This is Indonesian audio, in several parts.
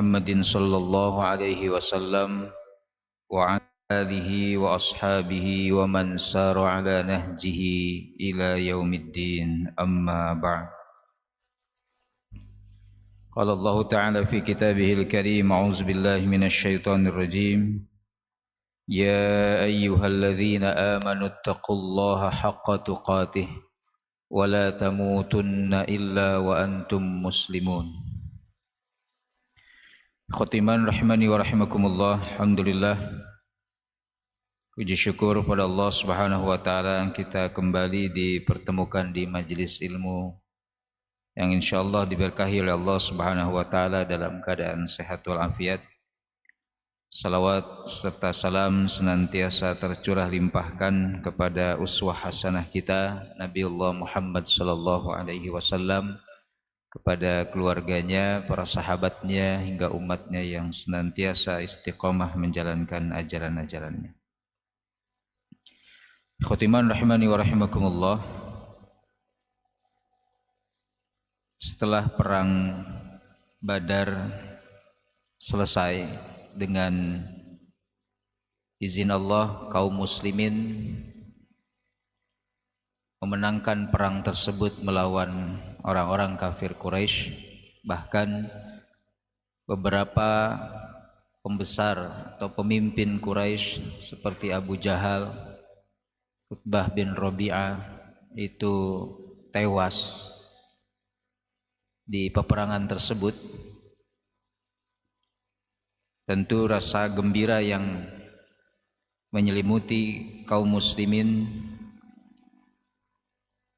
محمد صلى الله عليه وسلم وعلى آله وأصحابه ومن سار على نهجه إلى يوم الدين أما بعد. قال الله تعالى في كتابه الكريم: أعوذ بالله من الشيطان الرجيم. يا أيها الذين آمنوا اتقوا الله حق تقاته ولا تموتن إلا وأنتم مسلمون. Khotiman rahimani wa rahimakumullah. Alhamdulillah, puji syukur pada Allah Subhanahu wa taala yang kita kembali dipertemukan di majelis ilmu yang insyaallah diberkahi oleh Allah Subhanahu wa taala dalam keadaan sehat walafiat. Salawat serta salam senantiasa tercurah limpahkan kepada uswah hasanah kita Nabiullah Muhammad sallallahu alaihi wasallam, kepada keluarganya, para sahabatnya, hingga umatnya yang senantiasa istiqomah menjalankan ajaran-ajarannya. Khotiman rahimani wa rahimakumullah. Setelah perang Badar selesai, dengan izin Allah kaum muslimin memenangkan perang tersebut melawan orang-orang kafir Quraisy. Bahkan beberapa pembesar atau pemimpin Quraisy seperti Abu Jahal, Utbah bin Rabi'ah itu tewas di peperangan tersebut. Tentu rasa gembira yang menyelimuti kaum muslimin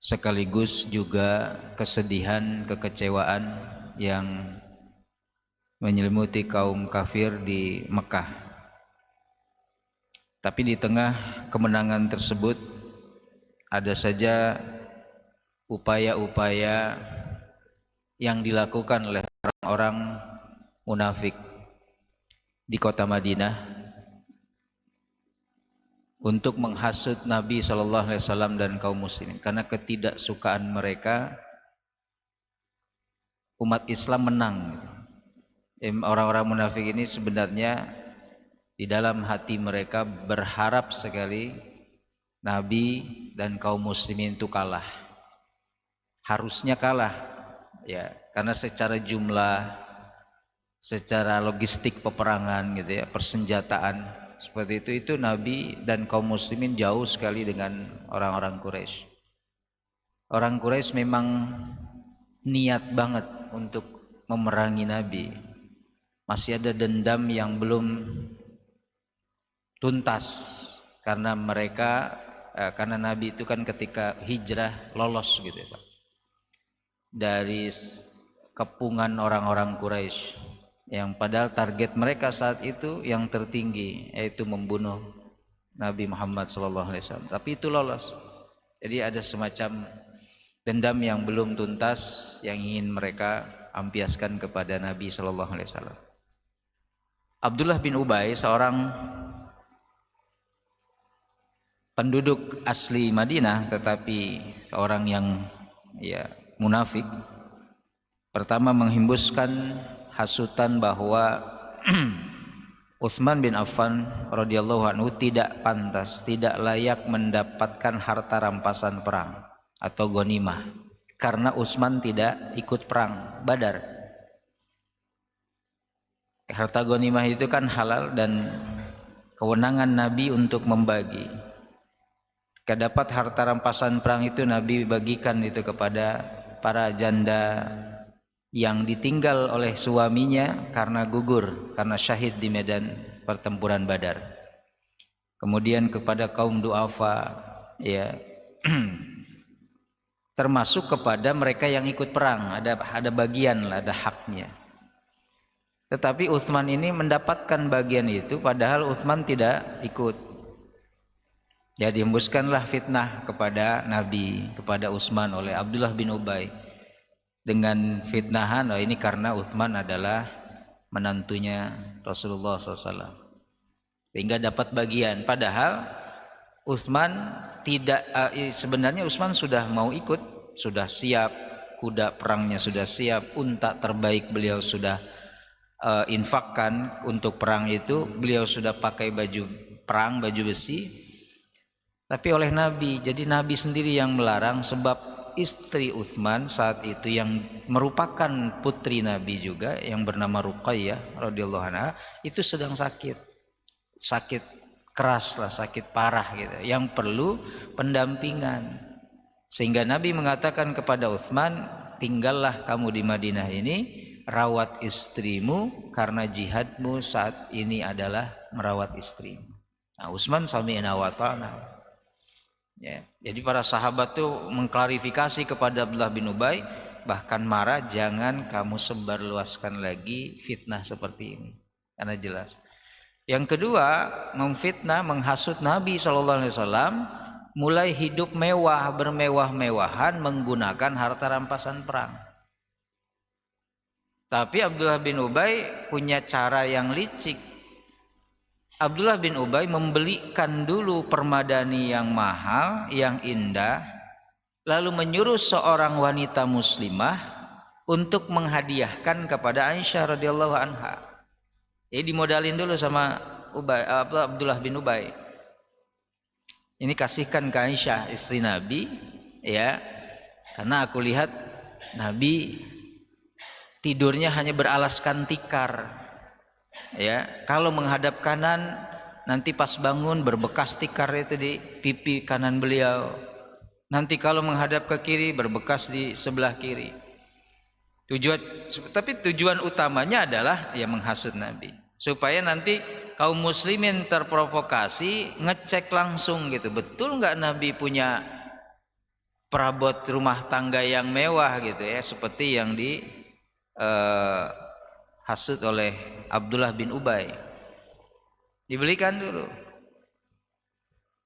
sekaligus juga kesedihan, kekecewaan yang menyelimuti kaum kafir di Mekah. Tapi di tengah kemenangan tersebut ada saja upaya-upaya yang dilakukan oleh orang-orang munafik di kota Madinah untuk menghasut Nabi SAW dan kaum muslimin, karena ketidaksukaan mereka umat Islam menang. Orang-orang munafik ini sebenarnya di dalam hati mereka berharap sekali Nabi dan kaum muslimin itu kalah. Harusnya kalah, ya, karena secara jumlah, secara logistik peperangan gitu ya, persenjataan seperti itu Nabi dan kaum muslimin jauh sekali dengan orang-orang Quraisy. Orang Quraisy memang niat banget untuk memerangi Nabi. Masih ada dendam yang belum tuntas karena karena Nabi itu kan ketika hijrah lolos gitu ya Pak, dari kepungan orang-orang Quraisy, yang padahal target mereka saat itu yang tertinggi yaitu membunuh Nabi Muhammad SAW. Tapi itu lolos. Jadi ada semacam dendam yang belum tuntas yang ingin mereka ampiaskan kepada Nabi SAW. Abdullah bin Ubay, seorang penduduk asli Madinah tetapi seorang yang munafik, pertama menghembuskan hasutan bahwa Utsman bin Affan radhiyallahu anhu tidak pantas, tidak layak mendapatkan harta rampasan perang atau ghanimah karena Utsman tidak ikut perang Badar. Harta ghanimah itu kan halal dan kewenangan Nabi untuk membagi. Kedapat harta rampasan perang itu Nabi bagikan itu kepada para janda yang ditinggal oleh suaminya karena gugur, karena syahid di medan pertempuran Badar. Kemudian kepada kaum du'afa, ya, termasuk kepada mereka yang ikut perang, ada bagian lah, ada haknya. Tetapi Utsman ini mendapatkan bagian itu, padahal Utsman tidak ikut. Ya, dihembuskanlah fitnah kepada Nabi, kepada Utsman oleh Abdullah bin Ubay dengan fitnahan, ini karena Utsman adalah menantunya Rasulullah SAW, sehingga dapat bagian. Padahal Utsman tidak, sebenarnya Utsman sudah mau ikut, sudah siap, kuda perangnya sudah siap, unta terbaik beliau sudah infakkan untuk perang itu, beliau sudah pakai baju perang, baju besi, tapi oleh Nabi. Jadi Nabi sendiri yang melarang, sebab istri Utsman saat itu yang merupakan putri Nabi juga yang bernama Ruqayyah radhiyallahu anha itu sedang sakit keras lah, sakit parah gitu, yang perlu pendampingan. Sehingga Nabi mengatakan kepada Utsman, tinggallah kamu di Madinah ini, rawat istrimu karena jihadmu saat ini adalah merawat istrimu. Nah, Utsman sami'na wa ta'na. Ya, jadi para sahabat tuh mengklarifikasi kepada Abdullah bin Ubay, bahkan marah, jangan kamu sebarluaskan lagi fitnah seperti ini, karena jelas. Yang kedua, memfitnah, menghasut Nabi SAW mulai hidup mewah, bermewah-mewahan menggunakan harta rampasan perang. Tapi Abdullah bin Ubay punya cara yang licik. Abdullah bin Ubay membelikan dulu permadani yang mahal, yang indah, lalu menyuruh seorang wanita muslimah untuk menghadiahkan kepada Aisyah radhiyallahu anha. Jadi dimodalin dulu sama Abdullah bin Ubay. Ini kasihkan ke Aisyah istri Nabi, ya, karena aku lihat Nabi tidurnya hanya beralaskan tikar. Ya, kalau menghadap kanan nanti pas bangun berbekas tikar itu di pipi kanan beliau. Nanti kalau menghadap ke kiri berbekas di sebelah kiri. Tapi tujuan utamanya adalah ya menghasut Nabi, supaya nanti kaum muslimin terprovokasi ngecek langsung gitu, betul nggak Nabi punya perabot rumah tangga yang mewah gitu ya, seperti yang hasut oleh Abdullah bin Ubay. Dibelikan dulu.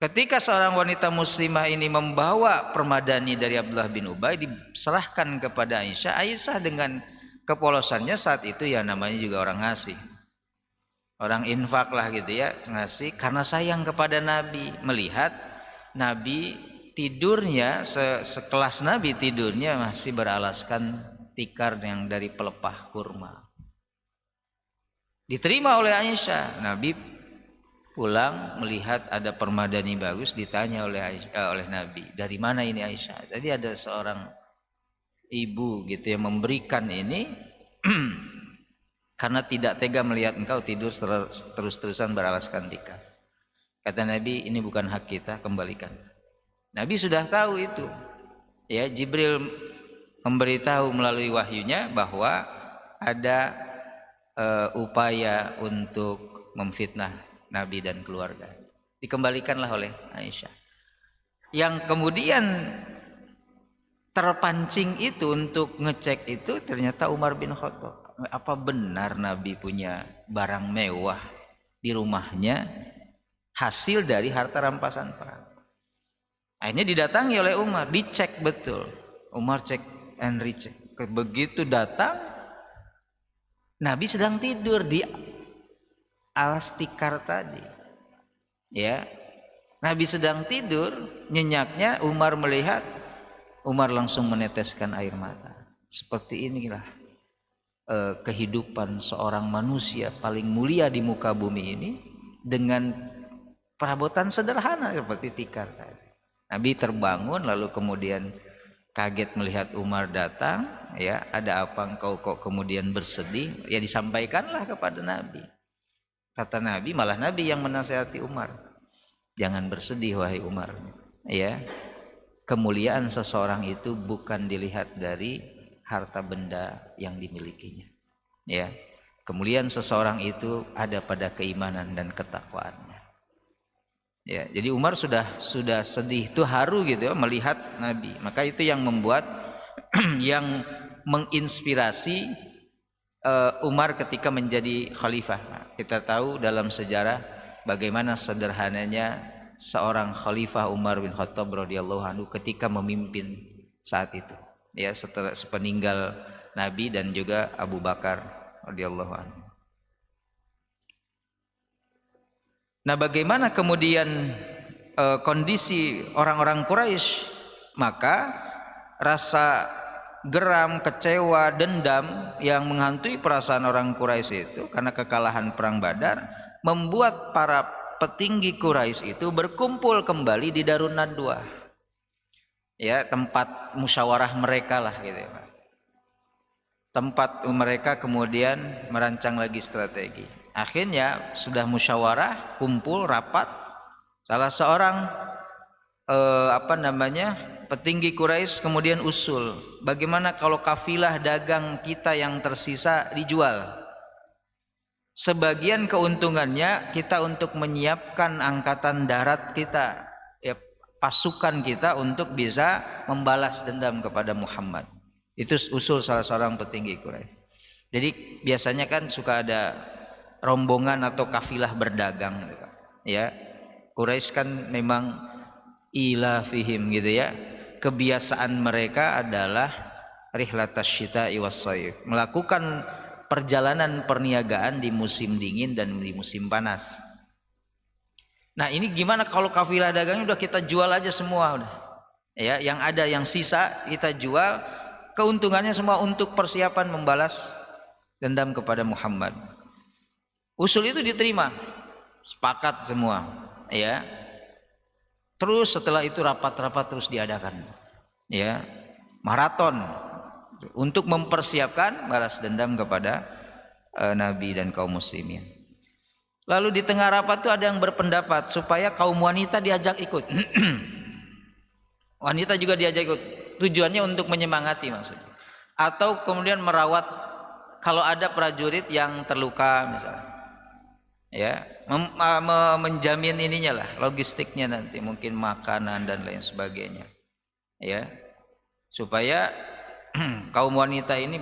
Ketika seorang wanita muslimah ini membawa permadani dari Abdullah bin Ubay, diserahkan kepada Aisyah. Aisyah dengan kepolosannya saat itu, ya namanya juga orang ngasih, orang infak lah gitu ya, ngasih karena sayang kepada Nabi. Melihat Nabi tidurnya sekelas Nabi tidurnya masih beralaskan tikar yang dari pelepah kurma. Diterima oleh Aisyah. Nabi pulang melihat ada permadani bagus, ditanya oleh Nabi, dari mana ini Aisyah? Tadi ada seorang ibu gitu yang memberikan ini karena tidak tega melihat engkau tidur terus-terusan beralaskan tikar. Kata Nabi, ini bukan hak kita, kembalikan. Nabi sudah tahu itu. Ya, Jibril memberitahu melalui wahyunya bahwa ada upaya untuk memfitnah Nabi dan keluarga. Dikembalikanlah oleh Aisyah. Yang kemudian terpancing itu untuk ngecek itu ternyata Umar bin Khattab. Apa benar Nabi punya barang mewah di rumahnya hasil dari harta rampasan perang? Akhirnya didatangi oleh Umar, dicek betul. Umar cek and recheck. Begitu datang, Nabi sedang tidur di alas tikar tadi. Ya, Nabi sedang tidur, nyenyaknya Umar melihat, Umar langsung meneteskan air mata. Seperti inilah kehidupan seorang manusia paling mulia di muka bumi ini dengan perabotan sederhana seperti tikar tadi. Nabi terbangun lalu kemudian kaget melihat Umar datang, ya, ada apa engkau kok kemudian bersedih? Ya, disampaikanlah kepada Nabi. Kata Nabi, malah Nabi yang menasihati Umar. Jangan bersedih wahai Umar. Ya, kemuliaan seseorang itu bukan dilihat dari harta benda yang dimilikinya. Ya, kemuliaan seseorang itu ada pada keimanan dan ketakwaannya. Ya, jadi Umar sudah sedih, itu haru gitu ya, melihat Nabi. Maka itu yang membuat yang menginspirasi Umar ketika menjadi khalifah. Nah, kita tahu dalam sejarah bagaimana sederhananya seorang khalifah Umar bin Khattab radhiyallahu anhu ketika memimpin saat itu. Ya, setelah sepeninggal Nabi dan juga Abu Bakar radhiyallahu anhu. Nah, bagaimana kemudian kondisi orang-orang Quraisy? Maka rasa geram, kecewa, dendam yang menghantui perasaan orang Quraisy itu karena kekalahan perang Badar, membuat para petinggi Quraisy itu berkumpul kembali di Darun Nadwa, ya, tempat musyawarah mereka lah gitu ya, tempat mereka kemudian merancang lagi strategi. Akhirnya sudah musyawarah, kumpul rapat, salah seorang petinggi Quraisy kemudian usul, bagaimana kalau kafilah dagang kita yang tersisa dijual, sebagian keuntungannya kita untuk menyiapkan angkatan darat kita, ya, pasukan kita untuk bisa membalas dendam kepada Muhammad. Itu usul salah seorang petinggi Quraisy. Jadi biasanya kan suka ada rombongan atau kafilah berdagang, ya. Quraisy kan memang ilafihim gitu ya. Kebiasaan mereka adalah rihlatas syita'i was-shayf, melakukan perjalanan perniagaan di musim dingin dan di musim panas. Nah, ini gimana kalau kafilah dagangnya udah kita jual aja semua udah. Ya, yang ada yang sisa kita jual, keuntungannya semua untuk persiapan membalas dendam kepada Muhammad. Usul itu diterima, sepakat semua, ya. Terus setelah itu rapat-rapat terus diadakan, ya, maraton untuk mempersiapkan balas dendam kepada Nabi dan kaum muslimin. Lalu di tengah rapat itu ada yang berpendapat supaya kaum wanita diajak ikut. Wanita juga diajak ikut. Tujuannya untuk menyemangati maksudnya. Atau kemudian merawat kalau ada prajurit yang terluka misalnya. Ya, menjamin ininya lah, logistiknya nanti, mungkin makanan dan lain sebagainya. Ya. Supaya kaum wanita ini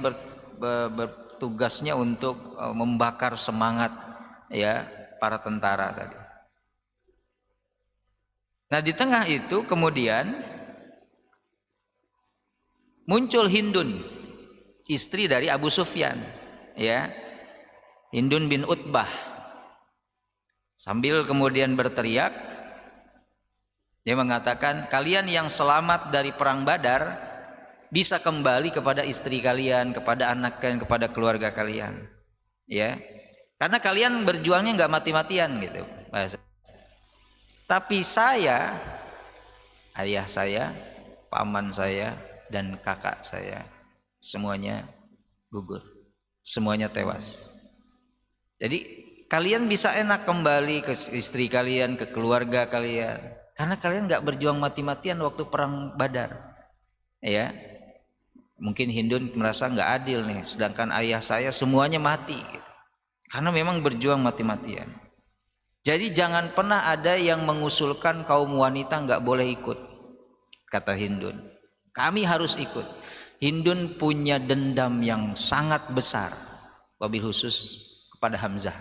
bertugasnya untuk membakar semangat, ya, para tentara tadi. Nah, di tengah itu kemudian muncul Hindun, istri dari Abu Sufyan, ya. Hindun bin Utbah. Sambil kemudian berteriak, dia mengatakan, kalian yang selamat dari perang Badar bisa kembali kepada istri kalian, kepada anak kalian, kepada keluarga kalian, ya, karena kalian berjuangnya nggak mati-matian gitu bahasa. Tapi saya, ayah saya, paman saya, dan kakak saya semuanya gugur, semuanya tewas. Jadi kalian bisa enak kembali ke istri kalian, ke keluarga kalian, karena kalian nggak berjuang mati-matian waktu perang Badar, ya. Mungkin Hindun merasa nggak adil nih, sedangkan ayah saya semuanya mati, gitu. Karena memang berjuang mati-matian. Jadi jangan pernah ada yang mengusulkan kaum wanita nggak boleh ikut, kata Hindun. Kami harus ikut. Hindun punya dendam yang sangat besar, wabil khusus kepada Hamzah.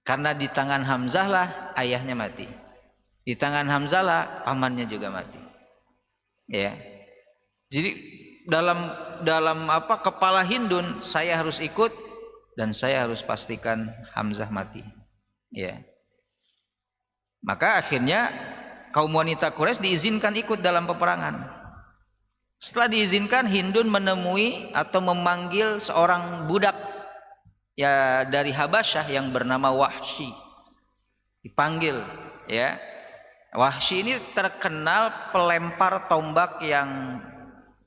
Karena di tangan Hamzah lah ayahnya mati, di tangan Hamzah lah pamannya juga mati, ya. Jadi dalam kepala Hindun, saya harus ikut dan saya harus pastikan Hamzah mati, ya. Maka akhirnya kaum wanita Quraisy diizinkan ikut dalam peperangan. Setelah diizinkan, Hindun menemui atau memanggil seorang budak, ya, dari Habasyah yang bernama Wahsy. Dipanggil, ya. Wahsy ini terkenal pelempar tombak yang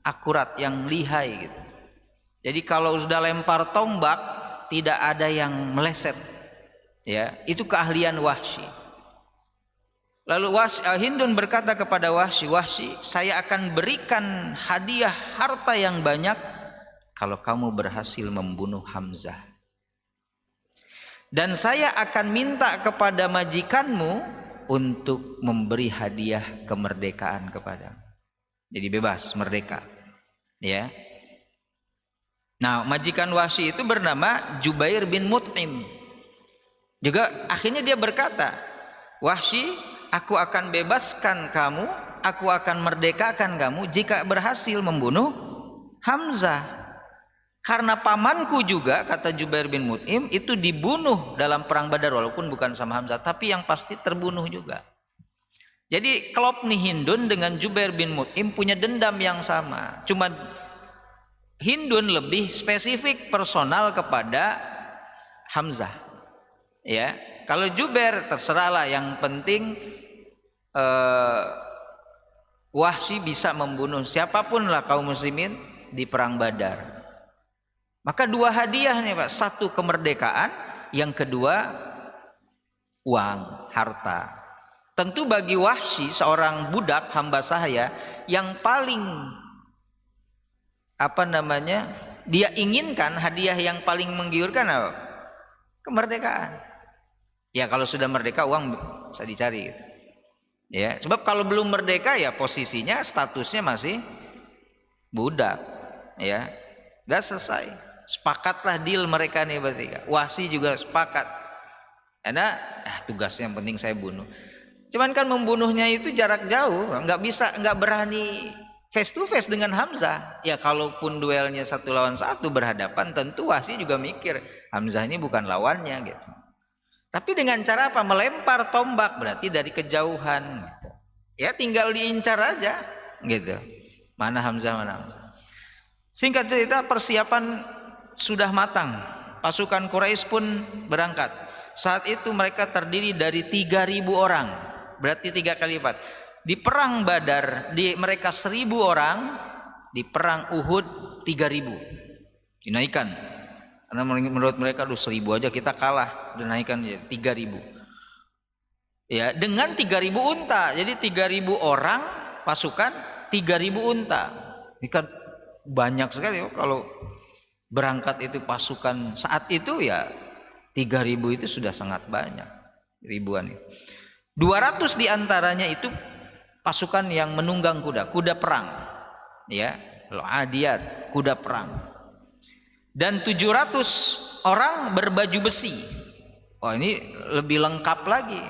akurat, yang lihai gitu. Jadi kalau sudah lempar tombak tidak ada yang meleset, ya. Itu keahlian Wahsy. Lalu Hindun berkata kepada Wahsy, Wahsy, saya akan berikan hadiah harta yang banyak kalau kamu berhasil membunuh Hamzah. Dan saya akan minta kepada majikanmu untuk memberi hadiah kemerdekaan kepadamu. Jadi bebas, merdeka, ya. Nah, majikan Wahsy itu bernama Jubair bin Mut'im. Juga akhirnya dia berkata, Wahsy, aku akan bebaskan kamu, aku akan merdekakan kamu jika berhasil membunuh Hamzah. Karena pamanku juga, kata Jubair bin Mut'im, itu dibunuh dalam perang Badar, walaupun bukan sama Hamzah, tapi yang pasti terbunuh juga. Jadi klop nih Hindun dengan Jubair bin Mut'im punya dendam yang sama. Cuma Hindun lebih spesifik personal kepada Hamzah. Ya, kalau Jubair terserahlah, yang penting Wahsy bisa membunuh siapapun lah kaum muslimin di perang Badar. Maka dua hadiah nih Pak, satu kemerdekaan, yang kedua uang, harta. Tentu bagi Wahsy, seorang budak hamba sahaya, yang paling dia inginkan, hadiah yang paling menggiurkan apa? Kemerdekaan. Ya kalau sudah merdeka uang bisa dicari gitu. Ya, sebab kalau belum merdeka ya posisinya, statusnya masih budak. Ya, udah selesai. Sepakatlah deal mereka nih bertiga. Wahsy juga sepakat. Ada tugasnya yang penting saya bunuh. Cuman kan membunuhnya itu jarak jauh, nggak berani face to face dengan Hamzah. Ya kalaupun duelnya 1 lawan 1 berhadapan, tentu Wahsy juga mikir Hamzah ini bukan lawannya gitu. Tapi dengan cara apa? Melempar tombak, berarti dari kejauhan gitu. Ya tinggal diincar aja gitu. Mana Hamzah, mana Hamzah. Singkat cerita, persiapan sudah matang. Pasukan Quraisy pun berangkat. Saat itu mereka terdiri dari 3.000 orang. Berarti 3 kali lipat. Di perang Badar mereka 1.000 orang, di perang Uhud 3.000. Dinaikkan. Karena menurut mereka 1.000 aja kita kalah, dinaikkan jadi 3.000. Ya, dengan 3.000 unta. Jadi 3.000 orang pasukan, 3.000 unta. Ini kan banyak sekali kalau berangkat itu pasukan saat itu, ya 3.000 itu sudah sangat banyak, ribuan. 200 diantaranya itu pasukan yang menunggang kuda perang, ya, Adiyat, kuda perang. Dan 700 orang berbaju besi. Oh ini lebih lengkap lagi,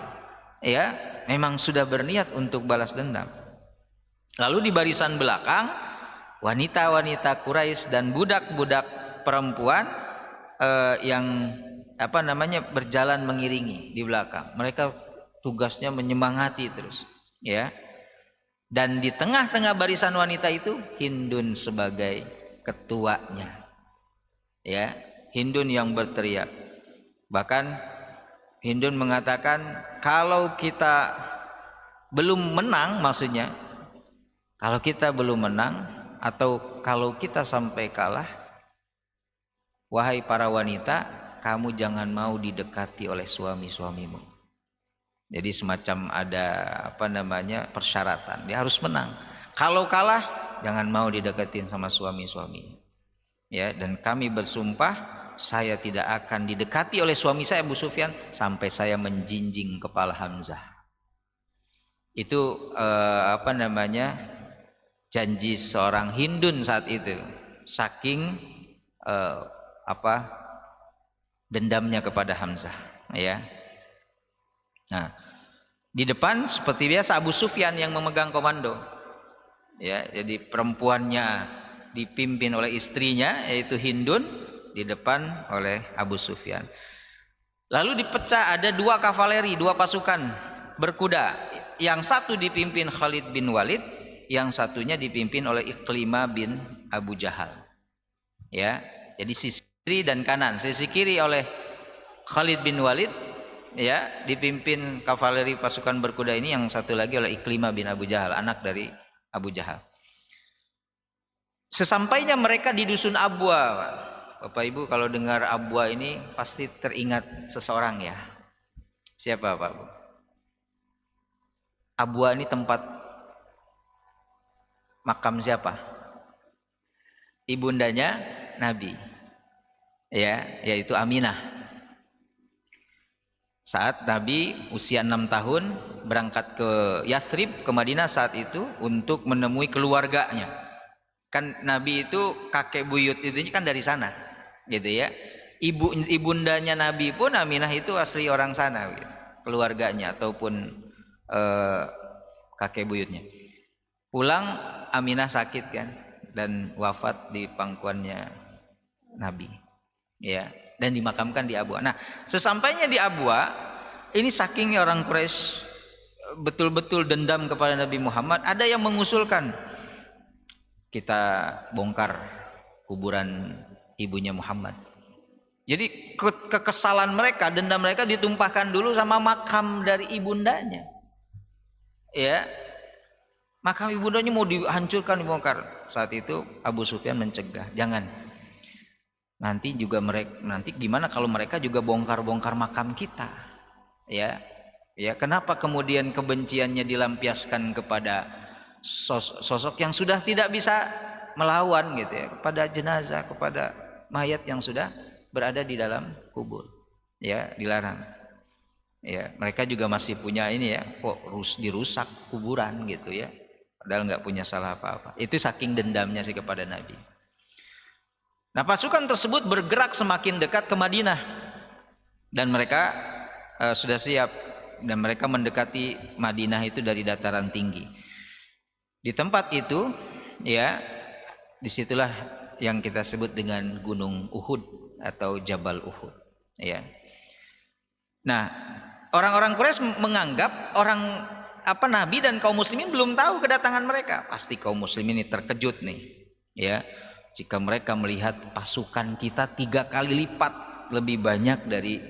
ya, memang sudah berniat untuk balas dendam. Lalu di barisan belakang wanita-wanita Quraisy dan budak-budak perempuan yang berjalan mengiringi di belakang. Mereka tugasnya menyemangati terus, ya. Dan di tengah-tengah barisan wanita itu Hindun sebagai ketuanya. Ya, Hindun yang berteriak. Bahkan Hindun mengatakan, kalau kita belum menang, maksudnya kalau kita belum menang atau kalau kita sampai kalah, wahai para wanita, kamu jangan mau didekati oleh suami-suamimu. Jadi semacam ada persyaratan, dia harus menang. Kalau kalah, jangan mau dideketin sama suami-suami. Ya, dan kami bersumpah saya tidak akan didekati oleh suami saya Abu Sufyan sampai saya menjinjing kepala Hamzah. Itu janji seorang Hindun saat itu, saking dendamnya kepada Hamzah, ya. Nah, di depan seperti biasa Abu Sufyan yang memegang komando, ya. Jadi perempuannya dipimpin oleh istrinya yaitu Hindun, di depan oleh Abu Sufyan. Lalu dipecah, ada 2 kavaleri, 2 pasukan berkuda. Yang satu dipimpin Khalid bin Walid, yang satunya dipimpin oleh Iklimah bin Abu Jahal. Ya, jadi sisi kiri dan kanan. Sisi kiri oleh Khalid bin Walid, ya, dipimpin kavaleri pasukan berkuda ini, yang satu lagi oleh Iklimah bin Abu Jahal, anak dari Abu Jahal. Sesampainya mereka di dusun Abwa, Bapak Ibu kalau dengar Abwa ini pasti teringat seseorang, ya. Siapa Pak Bu? Abwa ini tempat makam siapa? Ibundanya Nabi, ya, yaitu Aminah. Saat Nabi usia 6 tahun berangkat ke Yathrib, ke Madinah saat itu untuk menemui keluarganya. Kan Nabi itu kakek buyut itu kan dari sana, gitu ya. Ibundanya Nabi pun Aminah itu asli orang sana, gitu. Keluarganya ataupun kakek buyutnya. Pulang Aminah sakit kan dan wafat di pangkuannya Nabi, ya, dan dimakamkan di Abwa. Nah, sesampainya di Abwa, ini sakingnya orang Quraisy betul-betul dendam kepada Nabi Muhammad, ada yang mengusulkan kita bongkar kuburan ibunya Muhammad. Jadi kekesalan mereka, dendam mereka ditumpahkan dulu sama makam dari ibundanya. Ya, makam ibundanya mau dihancurkan, dibongkar. Saat itu Abu Sufyan mencegah, jangan. Nanti juga mereka, nanti gimana kalau mereka juga bongkar-bongkar makam kita? Ya, ya. Kenapa kemudian kebenciannya dilampiaskan kepada sosok yang sudah tidak bisa melawan gitu ya, kepada jenazah, kepada mayat yang sudah berada di dalam kubur, ya, dilarang. Ya, mereka juga masih punya ini ya, kok dirusak kuburan gitu ya, padahal nggak punya salah apa-apa. Itu saking dendamnya sih kepada Nabi. Nah, pasukan tersebut bergerak semakin dekat ke Madinah dan mereka sudah siap, dan mereka mendekati Madinah itu dari dataran tinggi. Di tempat itu, ya, disitulah yang kita sebut dengan Gunung Uhud atau Jabal Uhud, ya. Nah, orang-orang Quraisy menganggap Nabi dan kaum muslimin belum tahu kedatangan mereka. Pasti kaum muslimin ini terkejut nih, ya, jika mereka melihat pasukan kita 3 kali lipat lebih banyak dari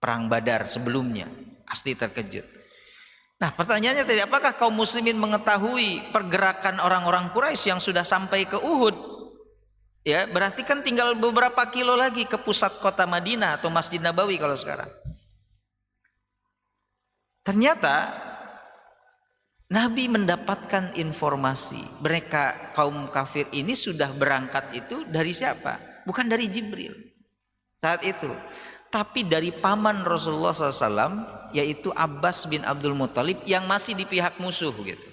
perang Badar sebelumnya. Pasti terkejut. Nah, pertanyaannya tadi, apakah kaum muslimin mengetahui pergerakan orang-orang Quraisy yang sudah sampai ke Uhud? Ya, berarti kan tinggal beberapa kilo lagi ke pusat kota Madinah atau Masjid Nabawi kalau sekarang. Ternyata Nabi mendapatkan informasi mereka kaum kafir ini sudah berangkat itu dari siapa? Bukan dari Jibril saat itu, tapi dari paman Rasulullah SAW, yaitu Abbas bin Abdul Muthalib, yang masih di pihak musuh gitu.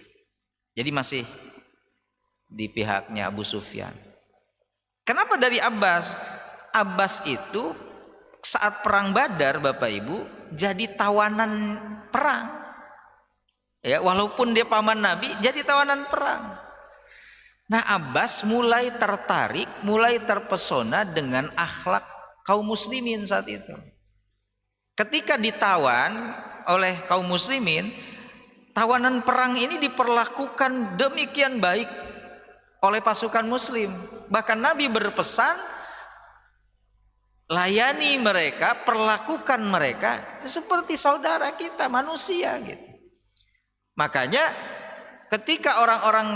Jadi masih di pihaknya Abu Sufyan. Kenapa dari Abbas? Abbas itu saat perang Badar, Bapak Ibu, jadi tawanan perang. Ya, walaupun dia paman Nabi, jadi tawanan perang. Nah, Abbas mulai tertarik, mulai terpesona dengan akhlak kaum muslimin saat itu. Ketika ditawan oleh kaum muslimin, tawanan perang ini diperlakukan demikian baik oleh pasukan muslim. Bahkan Nabi berpesan, layani mereka, perlakukan mereka seperti saudara kita, manusia gitu. Makanya ketika orang-orang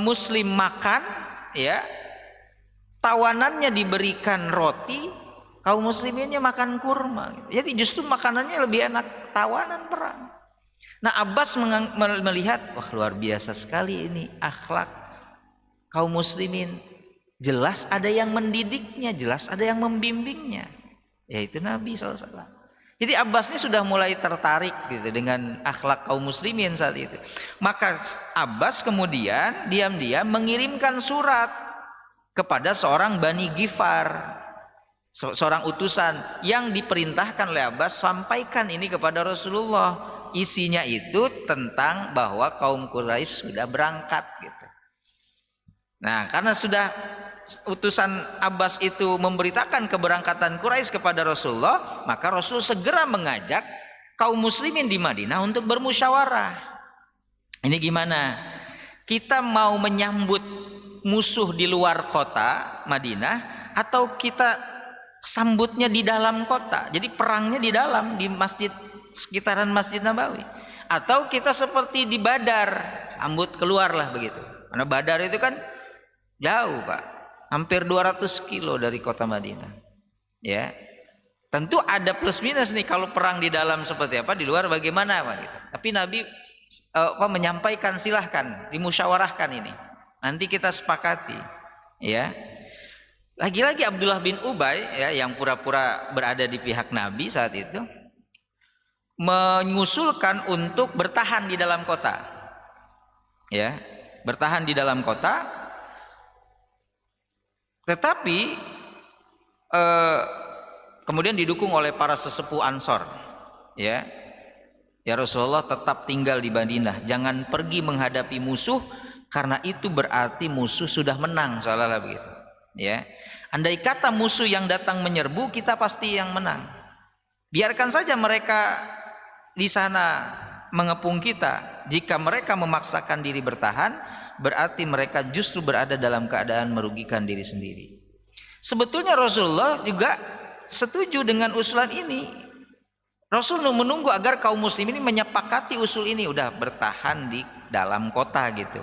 muslim makan, ya, tawanannya diberikan roti, kaum musliminnya makan kurma gitu. Jadi justru makanannya lebih enak, tawanan perang. Nah, Abbas melihat, wah, luar biasa sekali ini akhlak kaum muslimin. Jelas ada yang mendidiknya, jelas ada yang membimbingnya, yaitu Nabi SAW. Jadi Abbas ini sudah mulai tertarik gitu dengan akhlak kaum muslimin saat itu. Maka Abbas kemudian diam-diam mengirimkan surat kepada seorang Bani Ghifar, seorang utusan yang diperintahkan oleh Abbas, sampaikan ini kepada Rasulullah. Isinya itu tentang bahwa kaum Quraisy sudah berangkat gitu. Nah, karena sudah utusan Abbas itu memberitakan keberangkatan Quraisy kepada Rasulullah, maka Rasul segera mengajak kaum muslimin di Madinah untuk bermusyawarah. Ini gimana? Kita mau menyambut musuh di luar kota Madinah atau kita sambutnya di dalam kota? Jadi perangnya di dalam, di masjid, sekitaran Masjid Nabawi. Atau kita seperti di Badar, sambut keluarlah begitu. Karena Badar itu kan jauh, Pak, hampir 200 kilo dari kota Madinah. Ya, tentu ada plus minus nih, kalau perang di dalam seperti apa, di luar bagaimana, Pak, gitu. Tapi Nabi menyampaikan, silahkan dimusyawarahkan ini, nanti kita sepakati. Ya, lagi-lagi Abdullah bin Ubay, ya, yang pura-pura berada di pihak Nabi saat itu, mengusulkan untuk bertahan di dalam kota. Ya, bertahan di dalam kota. Tetapi kemudian didukung oleh para sesepuh Ansor, ya, ya Rasulullah, tetap tinggal di Madinah, jangan pergi menghadapi musuh, karena itu berarti musuh sudah menang, seolah-olah begitu. Ya, andai kata musuh yang datang menyerbu, kita pasti yang menang. Biarkan saja mereka di sana mengepung kita. Jika mereka memaksakan diri bertahan, berarti mereka justru berada dalam keadaan merugikan diri sendiri. Sebetulnya Rasulullah juga setuju dengan usulan ini. Rasul menunggu agar kaum muslim ini menyepakati usul ini, udah bertahan di dalam kota gitu.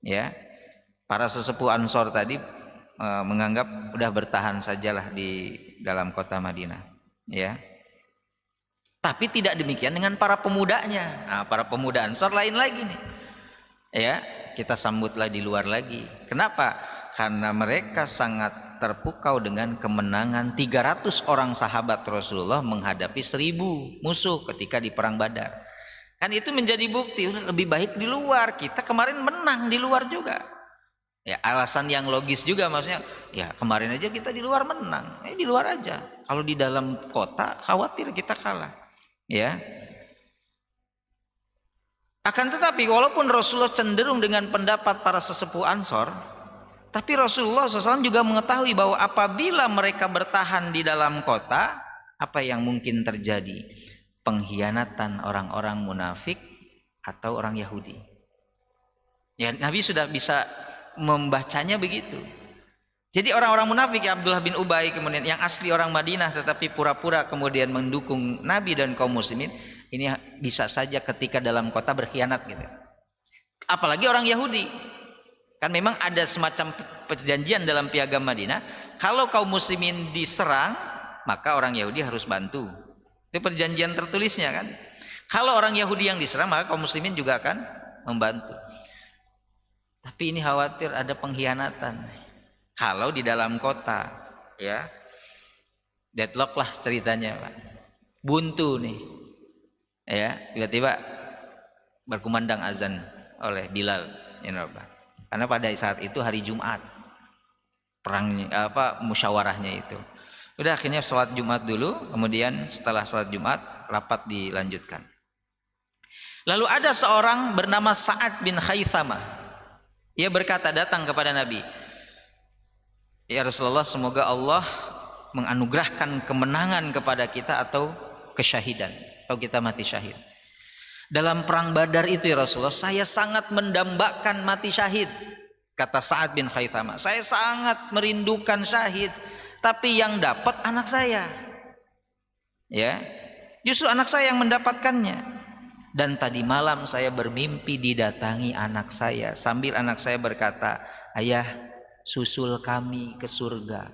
Ya. Para sesepuh Ansor tadi menganggap udah bertahan sajalah di dalam kota Madinah, ya. Tapi tidak demikian dengan para pemudanya. Nah, para pemuda Ansor lain lagi nih. Ya, kita sambutlah di luar lagi. Kenapa? Karena mereka sangat terpukau dengan kemenangan 300 orang sahabat Rasulullah menghadapi 1000 musuh ketika di perang Badar. Kan itu menjadi bukti lebih baik di luar. Kita kemarin menang di luar juga. Ya, alasan yang logis juga, maksudnya ya kemarin aja kita di luar menang. Di luar aja. Kalau di dalam kota khawatir kita kalah. Ya. Akan tetapi walaupun Rasulullah cenderung dengan pendapat para sesepuh Ansor, tapi Rasulullah SAW juga mengetahui bahwa apabila mereka bertahan di dalam kota, apa yang mungkin terjadi? Pengkhianatan orang-orang munafik atau orang Yahudi. Ya, Nabi sudah bisa membacanya begitu. Jadi orang-orang munafik, ya Abdullah bin Ubay, kemudian yang asli orang Madinah tetapi pura-pura kemudian mendukung Nabi dan kaum muslimin, ini bisa saja ketika dalam kota berkhianat gitu. Apalagi orang Yahudi. Kan memang ada semacam perjanjian dalam piagam Madinah, kalau kaum muslimin diserang, maka orang Yahudi harus bantu. Itu perjanjian tertulisnya kan. Kalau orang Yahudi yang diserang, maka kaum muslimin juga akan membantu. Tapi ini khawatir ada pengkhianatan. Kalau di dalam kota, ya, deadlock lah ceritanya, Pak. Buntu nih. Ya, tiba-tiba berkumandang azan oleh Bilal, ya Pak. Karena pada saat itu hari Jumat, perangnya musyawarahnya itu. Udah akhirnya sholat Jumat dulu, kemudian setelah sholat Jumat rapat dilanjutkan. Lalu ada seorang bernama Sa'ad bin Khaythamah. Ia berkata, datang kepada Nabi, ya Rasulullah, semoga Allah menganugerahkan kemenangan kepada kita atau kesyahidan, atau kita mati syahid. Dalam perang Badar itu ya Rasulullah, saya sangat mendambakan mati syahid. Kata Sa'ad bin Khaythamah, saya sangat merindukan syahid, tapi yang dapat anak saya. Ya, justru anak saya yang mendapatkannya. Dan tadi malam saya bermimpi didatangi anak saya, sambil anak saya berkata, ayah, susul kami ke surga.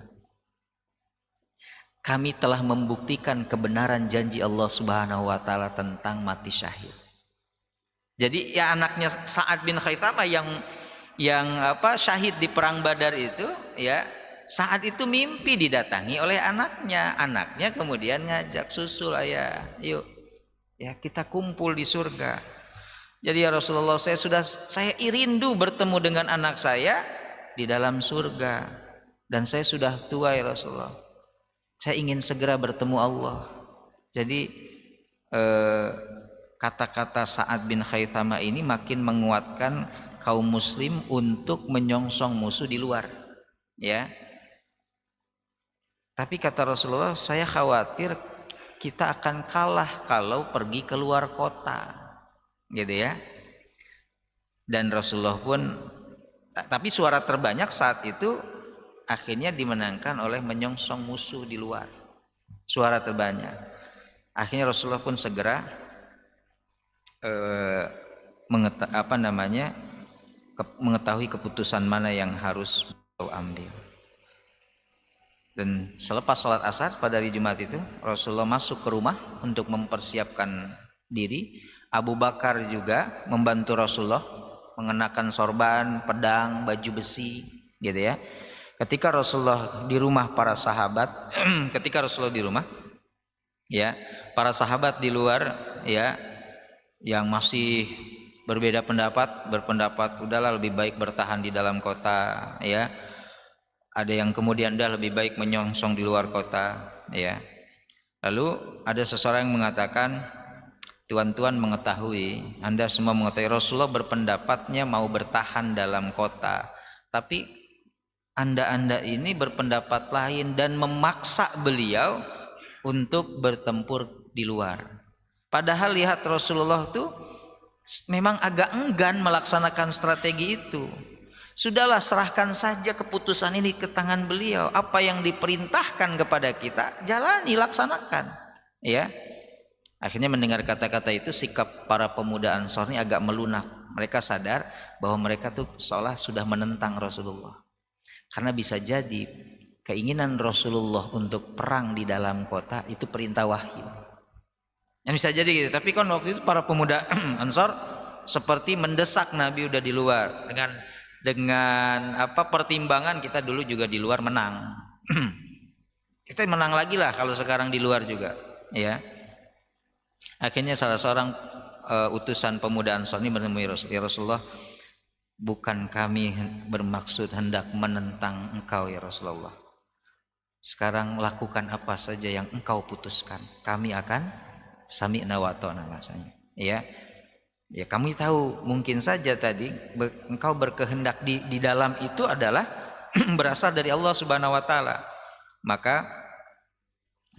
Kami telah membuktikan kebenaran janji Allah Subhanahu wa taala tentang mati syahid. Jadi ya anaknya Sa'ad bin Khaythamah yang syahid di perang Badar itu, ya, saat itu mimpi didatangi oleh anaknya. Anaknya kemudian ngajak, susul ayah, yuk, ya kita kumpul di surga. Jadi ya Rasulullah, saya rindu bertemu dengan anak saya di dalam surga, dan saya sudah tua ya Rasulullah. Saya ingin segera bertemu Allah. Jadi kata-kata Sa'ad bin Khaythamah ini makin menguatkan kaum muslim untuk menyongsong musuh di luar, ya. Tapi kata Rasulullah, saya khawatir kita akan kalah kalau pergi ke luar kota, gitu ya. Dan Rasulullah pun, tapi suara terbanyak saat itu akhirnya dimenangkan oleh menyongsong musuh di luar. Suara terbanyak. Akhirnya Rasulullah pun segera mengetahui keputusan mana yang harus beliau ambil. Dan selepas sholat asar pada hari Jumat itu, Rasulullah masuk ke rumah untuk mempersiapkan diri. Abu Bakar juga membantu Rasulullah mengenakan sorban, pedang, baju besi, gitu ya. Ketika Rasulullah di rumah para sahabat, ya, para sahabat di luar, ya, yang masih berpendapat udahlah lebih baik bertahan di dalam kota, ya. Ada yang kemudian lebih baik menyongsong di luar kota, ya. Lalu ada seseorang yang mengatakan, tuan-tuan mengetahui, Anda semua mengetahui Rasulullah berpendapatnya mau bertahan dalam kota, tapi Anda ini berpendapat lain dan memaksa beliau untuk bertempur di luar. Padahal lihat Rasulullah tuh memang agak enggan melaksanakan strategi itu. Sudahlah, serahkan saja keputusan ini ke tangan beliau. Apa yang diperintahkan kepada kita, jalani, laksanakan. Ya. Akhirnya mendengar kata-kata itu, sikap para pemuda Ansor ini agak melunak. Mereka sadar bahwa mereka tuh seolah sudah menentang Rasulullah. Karena bisa jadi keinginan Rasulullah untuk perang di dalam kota itu perintah wahyu. Yang bisa jadi gitu. Tapi kan waktu itu para pemuda Ansor seperti mendesak Nabi udah di luar dengan apa pertimbangan kita dulu juga di luar menang. Kita menang lagi lah kalau sekarang di luar juga, ya. Akhirnya salah seorang utusan pemuda Ansor ini menemui Rasulullah, bukan kami bermaksud hendak menentang engkau ya Rasulullah. Sekarang lakukan apa saja yang engkau putuskan. Kami akan sami'na wa ata'na bahasanya. Ya. Ya, kami tahu mungkin saja tadi engkau berkehendak di dalam itu adalah berasal dari Allah Subhanahu wa taala. Maka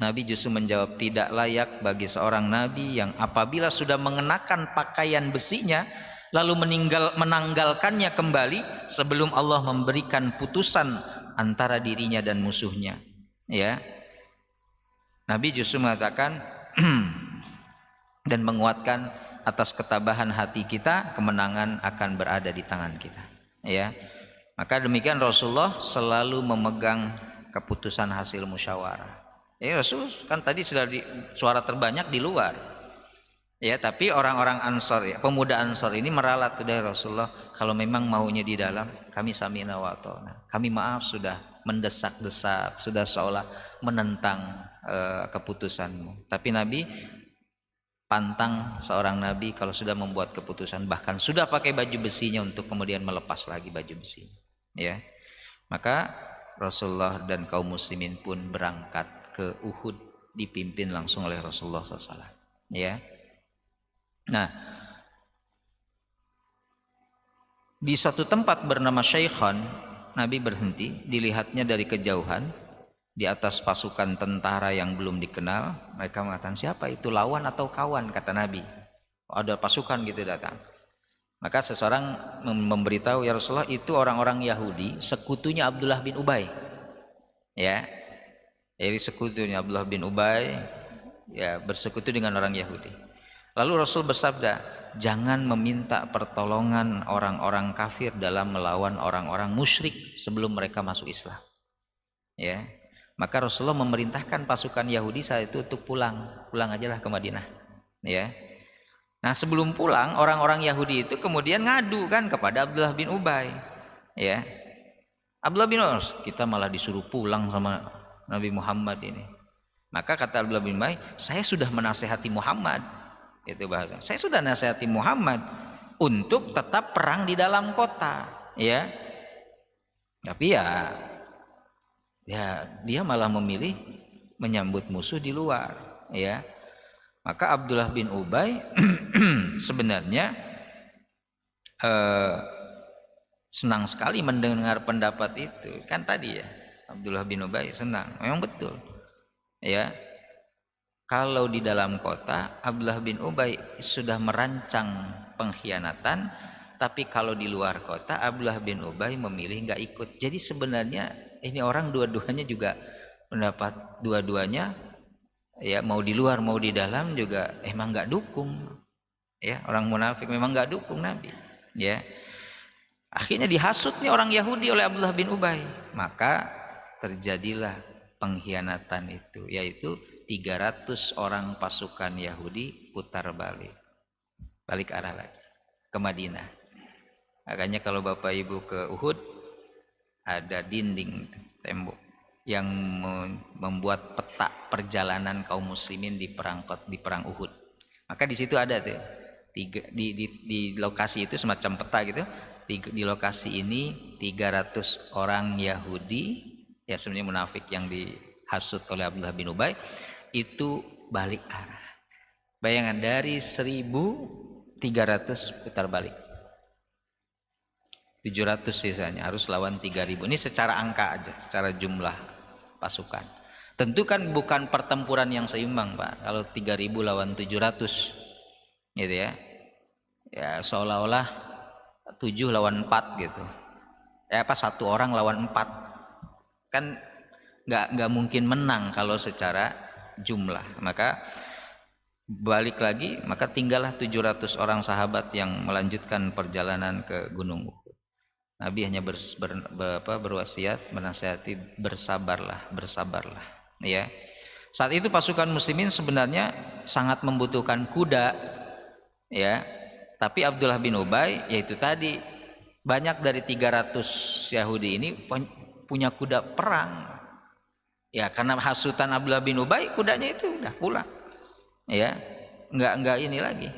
Nabi justru menjawab, tidak layak bagi seorang nabi yang apabila sudah mengenakan pakaian besinya lalu menanggalkannya kembali sebelum Allah memberikan putusan antara dirinya dan musuhnya. Ya. Nabi justru mengatakan dan menguatkan, atas ketabahan hati kita kemenangan akan berada di tangan kita. Ya. Maka demikian Rasulullah selalu memegang keputusan hasil musyawarah. Ya, Rasul kan tadi sudah suara terbanyak di luar. Ya, tapi orang-orang Ansor, ya, pemuda Ansor ini meralat dari Rasulullah, kalau memang maunya di dalam, kami sami'na wa ata'na. Kami maaf sudah mendesak-desak, sudah seolah menentang keputusanmu. Tapi Nabi pantang seorang nabi kalau sudah membuat keputusan, bahkan sudah pakai baju besinya untuk kemudian melepas lagi baju besi. Ya. Maka Rasulullah dan kaum muslimin pun berangkat ke Uhud dipimpin langsung oleh Rasulullah SAW. Ya. Nah, di satu tempat bernama Syaikhan, Nabi berhenti, dilihatnya dari kejauhan. Di atas pasukan tentara yang belum dikenal, mereka mengatakan, siapa itu, lawan atau kawan, kata Nabi. Ada pasukan gitu datang. Maka seseorang memberitahu, ya Rasulullah, itu orang-orang Yahudi, sekutunya Abdullah bin Ubay. Ya, jadi sekutunya Abdullah bin Ubay, ya, bersekutu dengan orang Yahudi. Lalu Rasul bersabda, jangan meminta pertolongan orang-orang kafir dalam melawan orang-orang musyrik sebelum mereka masuk Islam. Ya. Maka Rasulullah memerintahkan pasukan Yahudi saat itu untuk pulang aja lah ke Madinah. Ya. Nah, sebelum pulang, orang-orang Yahudi itu kemudian ngadu kan kepada Abdullah bin Ubay. Ya. Abdullah bin Ubay, kita malah disuruh pulang sama Nabi Muhammad ini. Maka kata Abdullah bin Ubay, saya sudah menasehati Muhammad. Itu bahasa. Saya sudah nasihati Muhammad untuk tetap perang di dalam kota. Ya. Tapi ya dia malah memilih menyambut musuh di luar, ya. Maka Abdullah bin Ubay sebenarnya senang sekali mendengar pendapat itu. Kan tadi ya, Abdullah bin Ubay senang, memang betul. Ya. Kalau di dalam kota Abdullah bin Ubay sudah merancang pengkhianatan, tapi kalau di luar kota Abdullah bin Ubay memilih nggak ikut. Jadi sebenarnya ini orang dua-duanya juga pendapat dua-duanya, ya, mau di luar mau di dalam juga emang nggak dukung. Ya, orang munafik memang nggak dukung Nabi. Ya. Akhirnya dihasut nih orang Yahudi oleh Abdullah bin Ubay. Maka terjadilah pengkhianatan itu, yaitu 300 orang pasukan Yahudi putar balik arah lagi ke Madinah. Makanya kalau Bapak Ibu ke Uhud, ada dinding tembok yang membuat peta perjalanan kaum muslimin di perang Uhud. Maka di situ ada tuh di lokasi itu semacam peta gitu. Di lokasi ini 300 orang Yahudi, ya sebenarnya munafik yang dihasut oleh Abdullah bin Ubay, itu balik arah. Bayangan dari 1.300 putar balik. 700 sisanya harus lawan 3.000. Ini secara angka aja, secara jumlah pasukan. Tentu kan bukan pertempuran yang seimbang, Pak. Kalau 3.000 lawan 700, gitu ya. Ya seolah-olah 7 lawan 4 gitu. Satu orang lawan 4. Kan nggak mungkin menang kalau secara jumlah. Maka balik lagi, maka tinggallah 700 orang sahabat yang melanjutkan perjalanan ke Gunung Uhud. Nabi hanya berwasiat, menasihati, bersabarlah, ya. Saat itu pasukan muslimin sebenarnya sangat membutuhkan kuda, ya. Tapi Abdullah bin Ubay, yaitu tadi, banyak dari 300 Yahudi ini punya kuda perang. Ya, karena hasutan Abdullah bin Ubay, kudanya itu udah pulang. Ya, nggak ini lagi,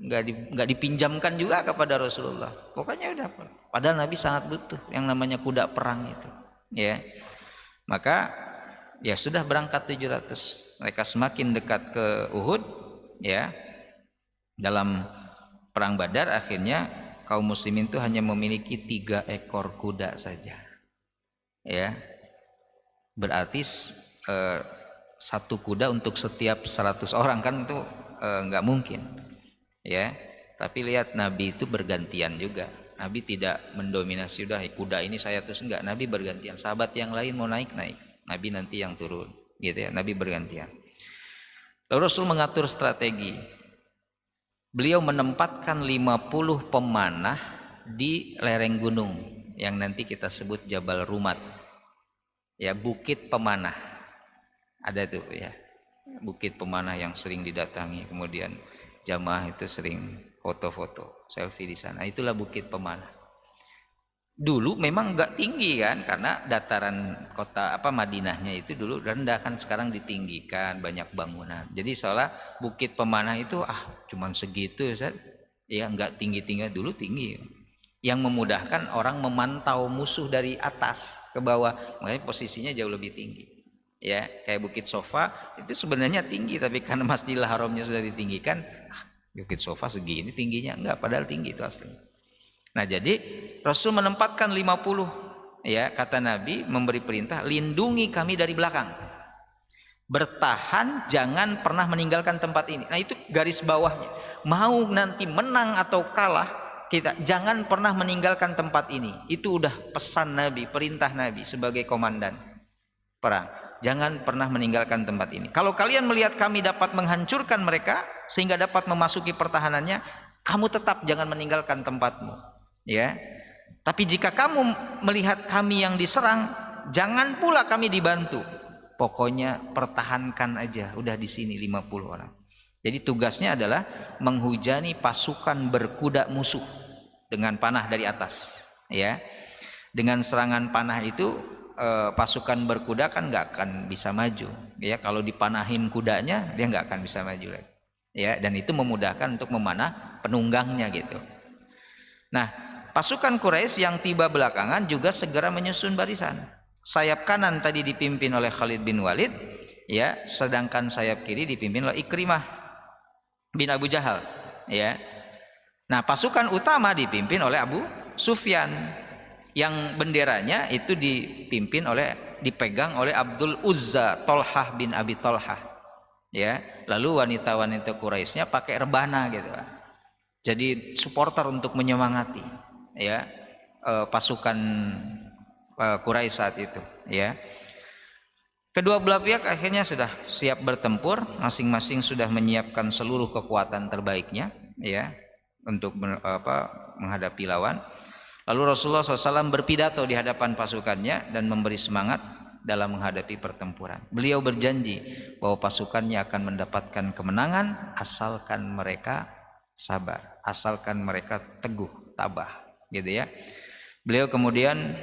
nggak dipinjamkan juga kepada Rasulullah. Pokoknya udah pulang. Padahal Nabi sangat butuh yang namanya kuda perang itu. Ya, maka ya sudah berangkat 700. Mereka semakin dekat ke Uhud, ya. Dalam perang Badar akhirnya kaum muslimin itu hanya memiliki 3 ekor kuda saja, ya. Berarti satu kuda untuk setiap 100 orang, kan itu nggak mungkin, ya. Tapi lihat, Nabi itu bergantian juga. Nabi tidak mendominasi, udah kuda ini saya terus, enggak. Nabi bergantian. Sahabat yang lain mau naik, Nabi nanti yang turun, gitu ya. Nabi bergantian. Lalu Rasul mengatur strategi. Beliau menempatkan 50 pemanah di lereng gunung yang nanti kita sebut Jabal Rumat, ya, bukit pemanah. Ada tuh, ya, bukit pemanah yang sering didatangi, kemudian jamaah itu sering foto-foto, selfie di sana. Itulah bukit pemanah. Dulu memang enggak tinggi kan, karena dataran kota Madinahnya itu dulu rendah kan, sekarang ditinggikan, banyak bangunan. Jadi seolah bukit pemanah itu cuman segitu, Ustaz. Ya enggak tinggi-tinggi, dulu tinggi. Yang memudahkan orang memantau musuh dari atas ke bawah, makanya posisinya jauh lebih tinggi. Ya, kayak Bukit Sofa itu sebenarnya tinggi, tapi karena Masjidil Haramnya sudah ditinggikan, Bukit Sofa segini tingginya, enggak, padahal tinggi itu aslinya. Nah, jadi Rasul menempatkan 50, ya, kata Nabi memberi perintah, lindungi kami dari belakang. Bertahan, jangan pernah meninggalkan tempat ini. Nah, itu garis bawahnya. Mau nanti menang atau kalah, kita jangan pernah meninggalkan tempat ini. Itu udah pesan Nabi, perintah Nabi sebagai komandan perang. Jangan pernah meninggalkan tempat ini. Kalau kalian melihat kami dapat menghancurkan mereka sehingga dapat memasuki pertahanannya, kamu tetap jangan meninggalkan tempatmu, ya. Tapi jika kamu melihat kami yang diserang, jangan pula kami dibantu. Pokoknya pertahankan aja, udah di sini 50 orang. Jadi tugasnya adalah menghujani pasukan berkuda musuh dengan panah dari atas, ya. Dengan serangan panah itu pasukan berkuda kan nggak akan bisa maju, ya. Kalau dipanahin kudanya, dia nggak akan bisa maju lagi, ya. Dan itu memudahkan untuk memanah penunggangnya, gitu. Nah, pasukan Quraisy yang tiba belakangan juga segera menyusun barisan. Sayap kanan tadi dipimpin oleh Khalid bin Walid, ya, sedangkan sayap kiri dipimpin oleh Ikrimah bin Abu Jahal, ya. Nah, pasukan utama dipimpin oleh Abu Sufyan, yang benderanya itu dipegang oleh Abdul Uzza, Tolhah bin Abi Tolhah, ya. Lalu wanita-wanita Quraisynya pakai rebana, gitu. Jadi supporter untuk menyemangati, ya, pasukan Quraisy saat itu, ya. Kedua belah pihak akhirnya sudah siap bertempur, masing-masing sudah menyiapkan seluruh kekuatan terbaiknya, ya, untuk menghadapi lawan. Lalu Rasulullah SAW berpidato di hadapan pasukannya dan memberi semangat dalam menghadapi pertempuran. Beliau berjanji bahwa pasukannya akan mendapatkan kemenangan asalkan mereka sabar, asalkan mereka teguh, tabah, gitu ya. Beliau kemudian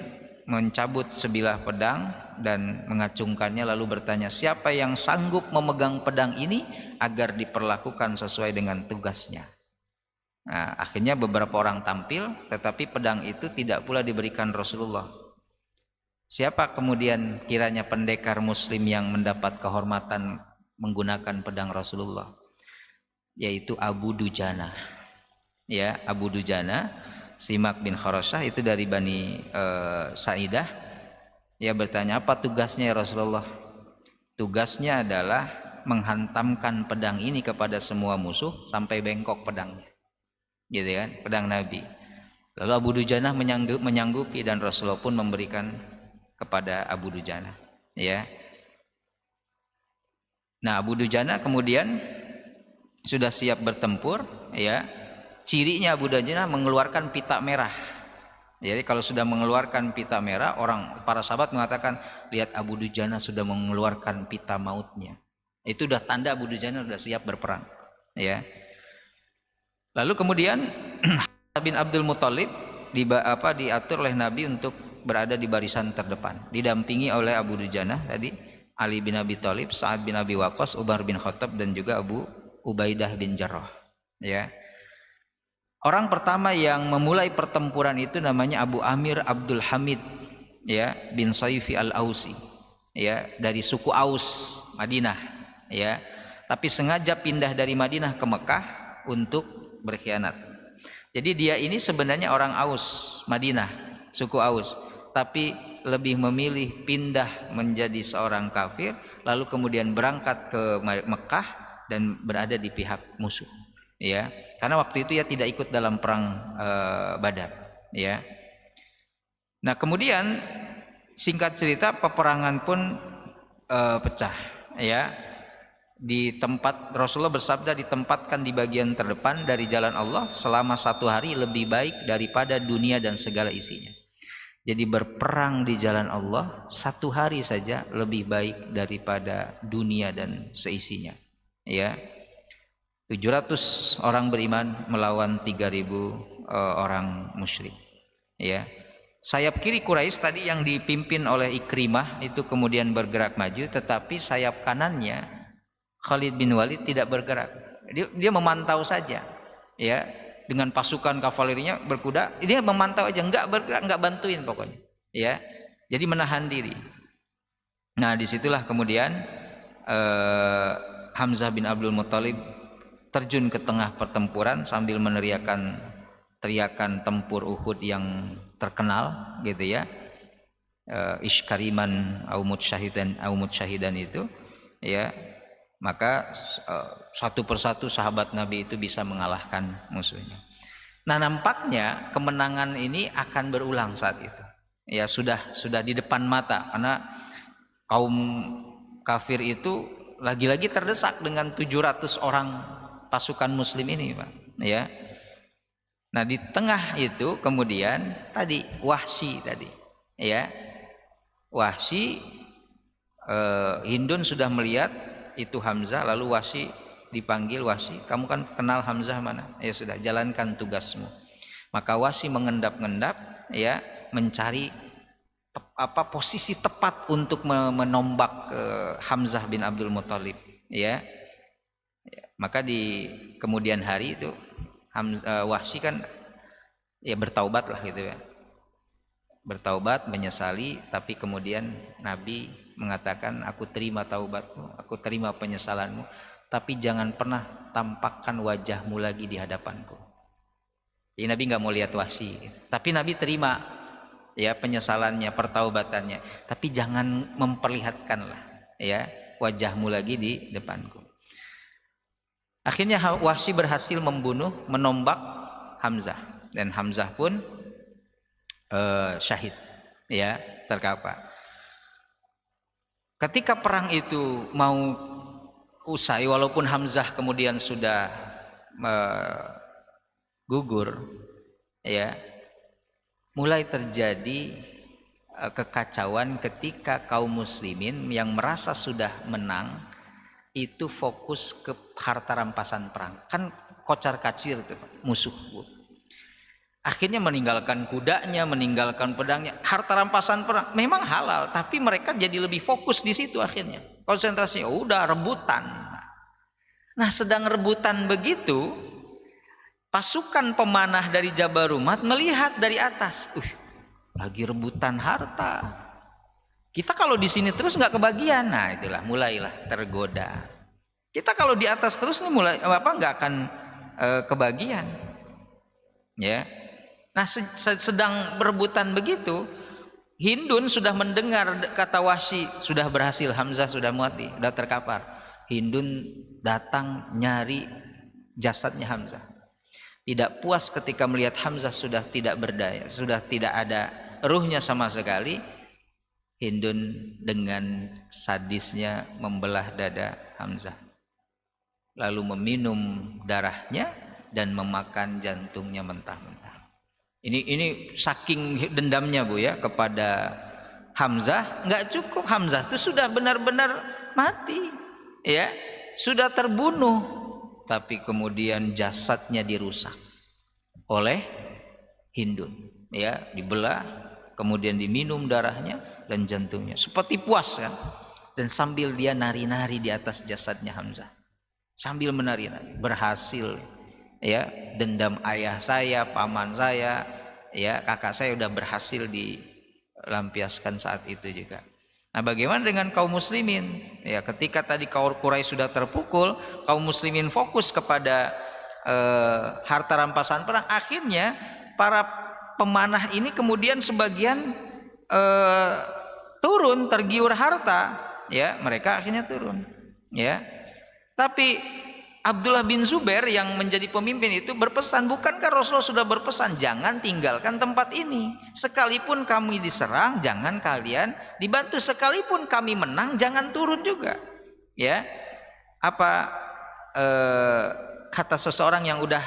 mencabut sebilah pedang dan mengacungkannya, lalu bertanya, siapa yang sanggup memegang pedang ini agar diperlakukan sesuai dengan tugasnya. Nah, akhirnya beberapa orang tampil, tetapi pedang itu tidak pula diberikan Rasulullah. Siapa kemudian kiranya pendekar muslim yang mendapat kehormatan menggunakan pedang Rasulullah? Yaitu Abu Dujana, ya. Abu Dujana, Simak bin Kharashah, itu dari Bani Sa'idah. Dia bertanya, apa tugasnya ya Rasulullah? Tugasnya adalah menghantamkan pedang ini kepada semua musuh sampai bengkok pedangnya. gitu kan, pedang Nabi. Lalu Abu Dujanah menyanggupi dan Rasulullah pun memberikan kepada Abu Dujanah, ya. Nah, Abu Dujanah kemudian sudah siap bertempur, ya. Cirinya Abu Dujanah mengeluarkan pita merah. Jadi kalau sudah mengeluarkan pita merah, para sahabat mengatakan, lihat Abu Dujanah sudah mengeluarkan pita mautnya. Itu udah tanda Abu Dujanah sudah siap berperang, ya. Lalu kemudian bin Abdul Muthalib diatur oleh Nabi untuk berada di barisan terdepan, didampingi oleh Abu Dujanah tadi, Ali bin Abi Thalib, Sa'ad bin Abi Waqqas, Umar bin Khattab, dan juga Abu Ubaidah bin Jarrah, ya. Orang pertama yang memulai pertempuran itu namanya Abu Amir Abdul Hamid, ya, bin Saifi al-Ausi, ya, dari suku Aus, Madinah, ya. Tapi sengaja pindah dari Madinah ke Mekah untuk berkhianat. Jadi dia ini sebenarnya orang Aus, Madinah, suku Aus, tapi lebih memilih pindah menjadi seorang kafir, lalu kemudian berangkat ke Mekah dan berada di pihak musuh, ya. Karena waktu itu ya tidak ikut dalam perang Badar, ya. Nah, kemudian singkat cerita peperangan pun pecah, ya. Di tempat Rasulullah bersabda, ditempatkan di bagian terdepan dari jalan Allah selama 1 hari lebih baik daripada dunia dan segala isinya. Jadi berperang di jalan Allah 1 hari saja lebih baik daripada dunia dan seisinya, ya. 700 orang beriman melawan 3.000 orang musyrik, ya. Sayap kiri Quraisy tadi yang dipimpin oleh Ikrimah itu kemudian bergerak maju, tetapi sayap kanannya Khalid bin Walid tidak bergerak. Dia memantau saja, ya, dengan pasukan kavalerinya berkuda, dia memantau aja, enggak bergerak, enggak bantuin pokoknya, ya. Jadi menahan diri. Nah, disitulah kemudian Hamzah bin Abdul Muthalib terjun ke tengah pertempuran sambil meneriakan teriakan tempur Uhud yang terkenal, gitu ya. Iskariman aumut syahidan itu, ya. Maka satu persatu sahabat Nabi itu bisa mengalahkan musuhnya. Nah, nampaknya kemenangan ini akan berulang saat itu. Ya, sudah di depan mata, karena kaum kafir itu lagi-lagi terdesak dengan 700 orang pasukan muslim ini, Pak, ya. Nah, di tengah itu kemudian tadi Wahsy tadi, ya. Wahsy, Hindun sudah melihat itu Hamzah, lalu Wahsy dipanggil, Wahsy, kamu kan kenal Hamzah mana? Ya sudah, jalankan tugasmu. Maka Wahsy mengendap-endap, ya, mencari posisi tepat untuk menombak Hamzah bin Abdul Muthalib, ya. Maka di kemudian hari itu Wahsy kan ya bertaubat lah, gitu ya. Bertaubat, menyesali, tapi kemudian Nabi mengatakan, aku terima taubatmu, aku terima penyesalanmu, tapi jangan pernah tampakkan wajahmu lagi di hadapanku. Jadi Nabi nggak mau lihat Wahsy, tapi Nabi terima, ya, penyesalannya, pertaubatannya, tapi jangan memperlihatkanlah, ya, wajahmu lagi di depanku. Akhirnya Wahsy berhasil menombak Hamzah, dan Hamzah pun syahid, ya, terkapar. Ketika perang itu mau usai, walaupun Hamzah kemudian sudah gugur, ya, mulai terjadi kekacauan ketika kaum muslimin yang merasa sudah menang itu fokus ke harta rampasan perang. Kan kocar kacir tuh musuh. Akhirnya meninggalkan kudanya, meninggalkan pedangnya. Harta rampasan perang memang halal, tapi mereka jadi lebih fokus di situ akhirnya. Konsentrasinya udah rebutan. Nah, sedang rebutan begitu, pasukan pemanah dari Jabarumat melihat dari atas, lagi rebutan harta. Kita kalau di sini terus nggak kebagian, nah itulah mulailah tergoda. Kita kalau di atas terus nih nggak akan kebagian, ya. Nah, sedang berebutan begitu, Hindun sudah mendengar kata Wahsy, sudah berhasil, Hamzah sudah mati, sudah terkapar. Hindun datang nyari jasadnya Hamzah. tidak puas ketika melihat Hamzah sudah tidak berdaya, sudah tidak ada ruhnya sama sekali, Hindun dengan sadisnya membelah dada Hamzah, lalu meminum darahnya dan memakan jantungnya mentah-mentah. Ini saking dendamnya Bu ya kepada Hamzah. Nggak cukup, Hamzah itu sudah benar-benar mati ya, sudah terbunuh, tapi kemudian jasadnya dirusak oleh Hindun ya, dibelah, kemudian diminum darahnya dan jantungnya, seperti puas kan, dan sambil dia nari-nari di atas jasadnya Hamzah, sambil menari-nari, berhasil ya, dendam ayah saya, paman saya ya, kakak saya udah berhasil dilampiaskan saat itu juga. Nah, bagaimana dengan kaum muslimin ya, ketika tadi kaum Quraisy sudah terpukul, kaum muslimin fokus kepada harta rampasan perang. Akhirnya para pemanah ini kemudian sebagian turun, tergiur harta ya, mereka akhirnya turun ya. Tapi Abdullah bin Zubair yang menjadi pemimpin itu berpesan, bukankah Rasulullah sudah berpesan jangan tinggalkan tempat ini, sekalipun kami diserang jangan kalian dibantu, sekalipun kami menang jangan turun juga ya. Apa kata seseorang yang udah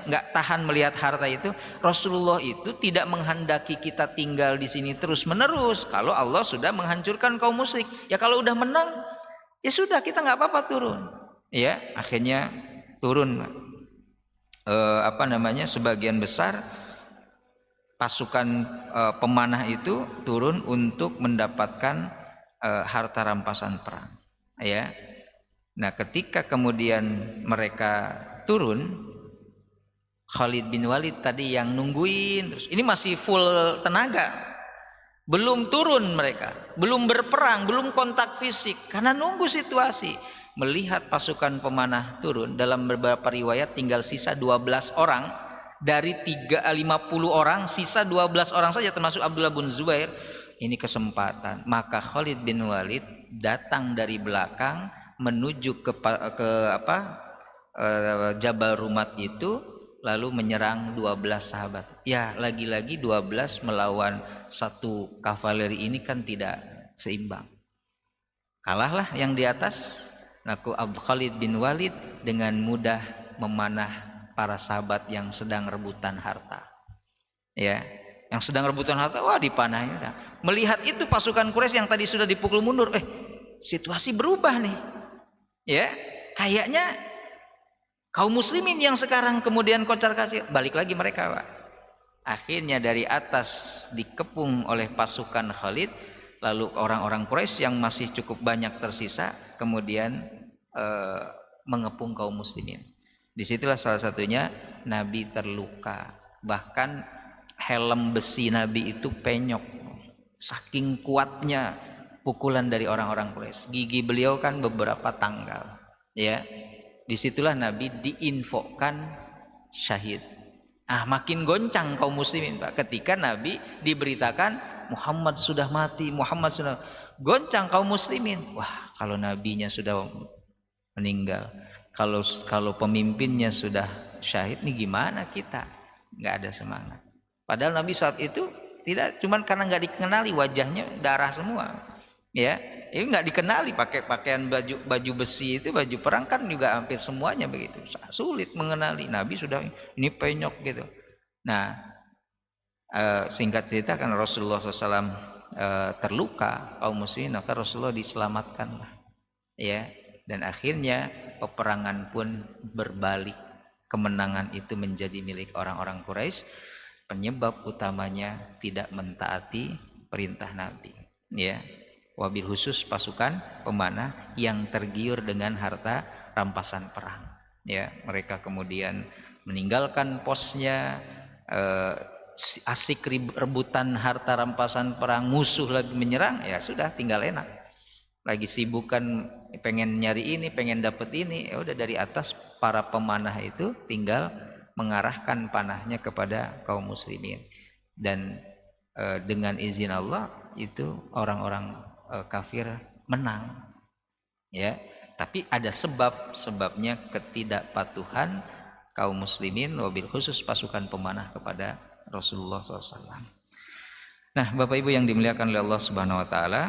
nggak tahan melihat harta itu, Rasulullah itu tidak menghendaki kita tinggal di sini terus menerus kalau Allah sudah menghancurkan kaum musyrik. Ya kalau udah menang ya sudah, kita nggak apa-apa turun ya. Akhirnya turun sebagian besar pasukan pemanah itu turun untuk mendapatkan harta rampasan perang ya. Nah, ketika kemudian mereka turun, Khalid bin Walid tadi yang nungguin terus, ini masih full tenaga, belum turun mereka, belum berperang, belum kontak fisik karena nunggu situasi. Melihat pasukan pemanah turun, dalam beberapa riwayat tinggal sisa 12 orang dari 50 orang, sisa 12 orang saja termasuk Abdullah bin Zubair. Ini kesempatan, maka Khalid bin Walid datang dari belakang menuju ke Jabal Rumat itu, lalu menyerang 12 sahabat. Ya, lagi-lagi 12 melawan satu kavaleri ini kan tidak seimbang. Kalahlah yang di atas. Naku Khalid bin Walid dengan mudah memanah para sahabat yang sedang rebutan harta. Ya, yang sedang rebutan harta, wah dipanahin. Melihat itu pasukan Quraisy yang tadi sudah dipukul mundur, situasi berubah nih. Ya, kayaknya kaum muslimin yang sekarang kemudian kocar-kacir, balik lagi mereka, Pak. Akhirnya dari atas dikepung oleh pasukan Khalid, lalu orang-orang Quraisy yang masih cukup banyak tersisa kemudian mengepung kaum muslimin. Disitulah salah satunya Nabi terluka, bahkan helm besi Nabi itu penyok, saking kuatnya pukulan dari orang-orang Quraisy. Gigi beliau kan beberapa tanggal ya. Disitulah Nabi diinfokan syahid. Makin goncang kaum muslimin, Pak, ketika Nabi diberitakan Muhammad sudah mati, Muhammad sudah, goncang kaum muslimin. Wah, kalau nabinya sudah meninggal, kalau pemimpinnya sudah syahid, nih gimana kita? Nggak ada semangat. Padahal Nabi saat itu tidak, cuman karena nggak dikenali wajahnya darah semua ya. Ini nggak dikenali, pakai pakaian baju besi itu, baju perang kan juga hampir semuanya begitu, sulit mengenali. Nabi sudah ini penyok gitu. Nah, singkat cerita kan Rasulullah SAW terluka kaum muslimin, maka Rasulullah diselamatkan ya, dan akhirnya peperangan pun berbalik, kemenangan itu menjadi milik orang-orang Quraisy. Penyebab utamanya tidak mentaati perintah Nabi ya. Wabil khusus pasukan pemanah yang tergiur dengan harta rampasan perang ya, mereka kemudian meninggalkan posnya, asik rebutan harta rampasan perang, musuh lagi menyerang, ya sudah tinggal enak, lagi sibuk kan pengen nyari ini, pengen dapet ini, ya udah dari atas para pemanah itu tinggal mengarahkan panahnya kepada kaum muslimin, dan dengan izin Allah itu orang-orang kafir menang ya. Tapi ada sebabnya ketidakpatuhan kaum muslimin, wabil khusus pasukan pemanah kepada Rasulullah SAW. Nah, Bapak Ibu yang dimuliakan oleh Allah Subhanahu Wa Taala,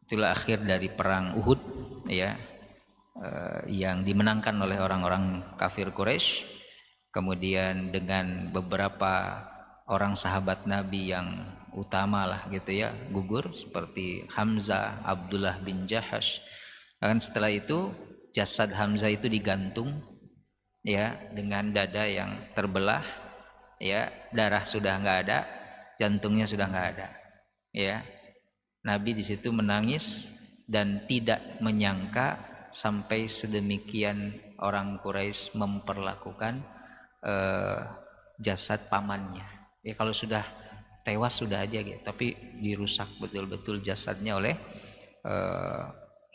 itulah akhir dari perang Uhud, ya, yang dimenangkan oleh orang-orang kafir Quraisy. Kemudian dengan beberapa orang sahabat Nabi yang utama lah gitu ya, gugur, seperti Hamzah, Abdullah bin Jahash. Dan setelah itu jasad Hamzah itu digantung, ya, dengan dada yang terbelah, ya, darah sudah nggak ada, jantungnya sudah nggak ada, ya. Nabi di situ menangis dan tidak menyangka sampai sedemikian orang Quraisy memperlakukan jasad pamannya. Ya, kalau sudah tewas sudah aja gitu, tapi dirusak betul-betul jasadnya oleh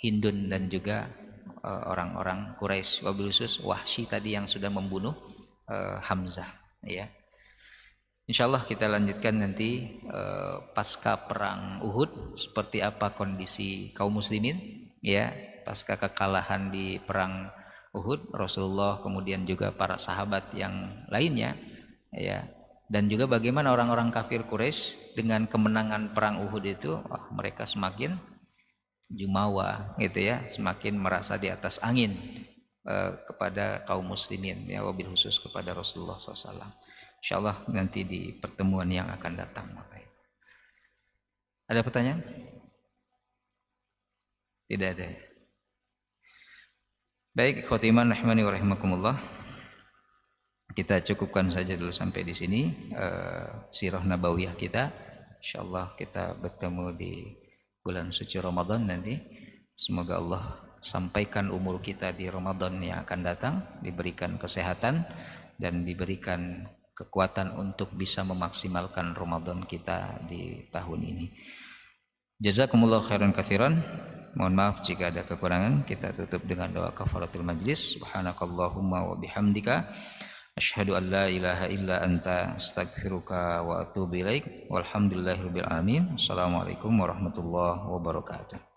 Hindun dan juga orang-orang Quraisy, wabil khusus Wahsy tadi yang sudah membunuh Hamzah, ya. Insyaallah kita lanjutkan nanti pasca perang Uhud seperti apa kondisi kaum muslimin, ya, pasca kekalahan di perang Uhud, Rasulullah kemudian juga para sahabat yang lainnya, ya, dan juga bagaimana orang-orang kafir Quraisy dengan kemenangan perang Uhud itu, mereka semakin jumawa gitu ya, semakin merasa di atas angin kepada kaum muslimin, ya, wabil khusus kepada Rasulullah SAW. Insyaallah nanti di pertemuan yang akan datang. Ada pertanyaan? Tidak ada. Baik, khotiman rahmani wa rahimakumullah. Kita cukupkan saja dulu sampai di sini sirah nabawiyah kita. Insyaallah kita bertemu di bulan suci Ramadan nanti. Semoga Allah sampaikan umur kita di Ramadan yang akan datang, diberikan kesehatan dan diberikan kekuatan untuk bisa memaksimalkan Ramadan kita di tahun ini. Jazakumullah khairan katsiran. Mohon maaf jika ada kekurangan. Kita tutup dengan doa kafaratul majlis. Subhanakallahumma wa bihamdika asyhadu an la ilaha illa anta astaghfiruka wa atubu ilaik. Walhamdulillahirabbil alamin. Assalamualaikum warahmatullahi wabarakatuh.